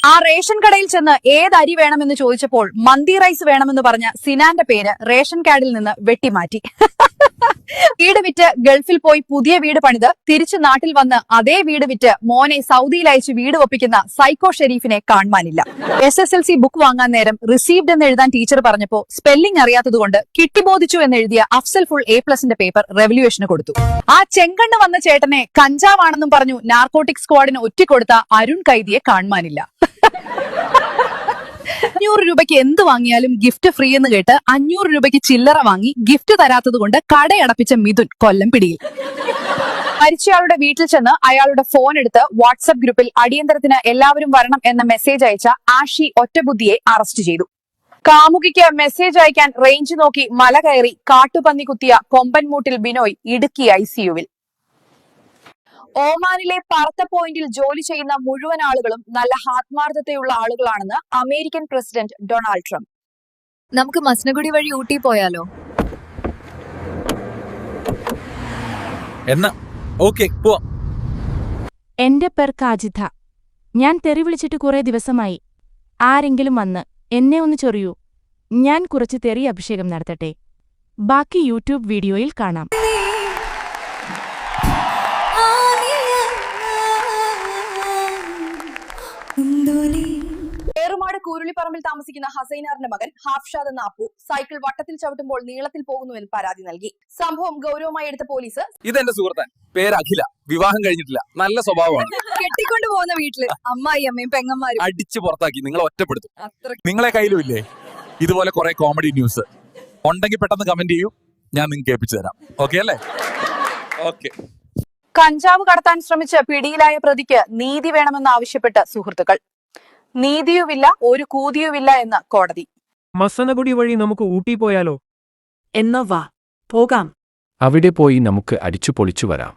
ആ റേഷൻ കടയിൽ ചെന്ന് ഏത് അരി വേണമെന്ന് ചോദിച്ചപ്പോൾ മന്തി റൈസ് വേണമെന്ന് പറഞ്ഞ സിനാന്റെ പേര് റേഷൻ കാർഡിൽ നിന്ന് വെട്ടിമാറ്റി. വീട് വിറ്റ് ഗൾഫിൽ പോയി പുതിയ വീട് പണിത് തിരിച്ചു നാട്ടിൽ വന്ന് അതേ വീട് വിറ്റ് മോനെ സൗദിയിൽ അയച്ച് വീട് ഒപ്പിക്കുന്ന സൈക്കോ ഷെരീഫിനെ കാണുവാനില്ല. SSLC ബുക്ക് വാങ്ങാൻ നേരം റിസീവ്ഡ് എന്ന് എഴുതാൻ ടീച്ചർ പറഞ്ഞപ്പോ സ്പെല്ലിംഗ് അറിയാത്തതുകൊണ്ട് കിട്ടിബോധിച്ചു എന്നെഴുതിയ അഫ്സൽ ഫുൾ A+ന്റെ പേപ്പർ റെവല്യൂഷന് കൊടുത്തു. ആ ചെങ്കണ്ണ് വന്ന ചേട്ടനെ കഞ്ചാവാണെന്നും പറഞ്ഞു നാർക്കോട്ടിക് സ്ക്വാഡിന് ഒറ്റിക്കൊടുത്ത അരുൺ കൈദിയെ കാണുവാനില്ല. 500 രൂപയ്ക്ക് എന്ത് വാങ്ങിയാലും ഗിഫ്റ്റ് ഫ്രീ എന്ന് കേട്ട് 500 രൂപയ്ക്ക് ചില്ലറ വാങ്ങി ഗിഫ്റ്റ് തരാത്തത് കൊണ്ട് കടയടപ്പിച്ച മിഥുൻ കൊല്ലം പിടിയിൽ. മരിച്ചയാളുടെ വീട്ടിൽ ചെന്ന് അയാളുടെ ഫോൺ എടുത്ത് വാട്സ്ആപ്പ് ഗ്രൂപ്പിൽ അടിയന്തരത്തിന് എല്ലാവരും വരണം എന്ന മെസ്സേജ് അയച്ച ആഷി ഒറ്റബുദ്ധിയെ അറസ്റ്റ് ചെയ്തു. കാമുകിക്ക് മെസ്സേജ് അയക്കാൻ റേഞ്ച് നോക്കി മല കയറി കാട്ടുപന്നി കുത്തിയ കൊമ്പൻമൂട്ടിൽ ബിനോയ് ഇടുക്കി ICUവിൽ. ഒമാനിലെ പറത്ത പോയിന്റിൽ ജോലി ചെയ്യുന്ന മുഴുവൻ ആളുകളും നല്ല ആത്മാർത്ഥതയുള്ള ആളുകളാണെന്ന് അമേരിക്കൻ പ്രസിഡന്റ് ഡൊണാൾഡ് ട്രംപ്. നമുക്ക് മസ്നഗുഡി വഴി ഊട്ടി പോയാലോ? എന്റെ പേർ കാജിഥ. ഞാൻ തെറി വിളിച്ചിട്ട് കുറെ ദിവസമായി. ആരെങ്കിലും വന്ന് എന്നെ ഒന്ന് ചൊറിയൂ. ഞാൻ കുറച്ച് തെറി അഭിഷേകം നടത്തട്ടെ. ബാക്കി യൂട്യൂബ് വീഡിയോയിൽ കാണാം. ഏറുമാട് കൂരുളിപ്പറമ്പിൽ താമസിക്കുന്ന ഹസൈനാറിന്റെ മകൻ ഹാഫ്ഷാദ് എന്ന അപ്പു സൈക്കിൾ വട്ടത്തിൽ ചവിട്ടുമ്പോൾ നീളത്തിൽ പോകുന്നുവെന്ന് പരാതി നൽകി. സംഭവം ഗൗരവമായി എടുത്ത പോലീസ് ഇതെന്റെ സുഹൃത്തൻ, പേര് അഖില, വിവാഹം കഴിഞ്ഞിട്ടില്ല, നല്ല സ്വഭാവമാണ്. കെട്ടിക്കൊണ്ടു പോകുന്ന വീട്ടില് അമ്മായി അമ്മയും പെങ്ങന്മാരും അടിച്ചു പുറത്താക്കി നിങ്ങളെ ഒറ്റപ്പെടുത്തും. നിങ്ങളെ കയ്യിലും ഇല്ലേ ഇതുപോലെ കുറെ കോമഡി ന്യൂസ്? ഉണ്ടെങ്കിൽ പെട്ടെന്ന് കമന്റ് ചെയ്യൂ, ഞാൻ നിങ്ങൾക്ക് കേൾപ്പിച്ചു തരാം. ഓക്കെ അല്ലേ? ഓക്കെ. കഞ്ചാവ് കടത്താൻ ശ്രമിച്ച് പിടിയിലായ പ്രതിക്ക് നീതി വേണമെന്നാവശ്യപ്പെട്ട് സുഹൃത്തുക്കൾ. നീതിയുമില്ല ഒരു കൂതിയുമില്ല എന്ന് കോടതി. മസനഗുഡി വഴി നമുക്ക് ഊട്ടി പോയാലോ? എന്നാ വാ, പോകാം. അവിടെ പോയി നമുക്ക് അടിച്ചു പൊളിച്ചു വരാം.